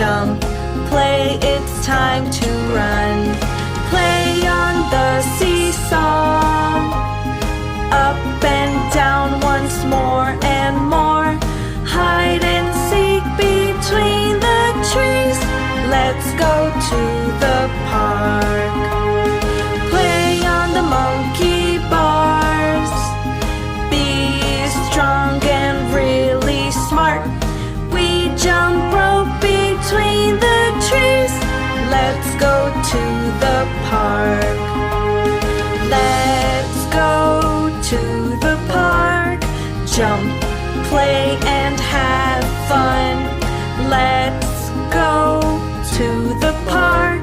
jump, play, it's time to run. Play on the seesaw, up and down once more and more. Hide and seek between the trees. Let's go to the park. Play on the monkey bars. Be strong and really smart. We jump rope between the trees. Let's go to the park. Let's go to the park. Jump, play, and have fun. Let's go to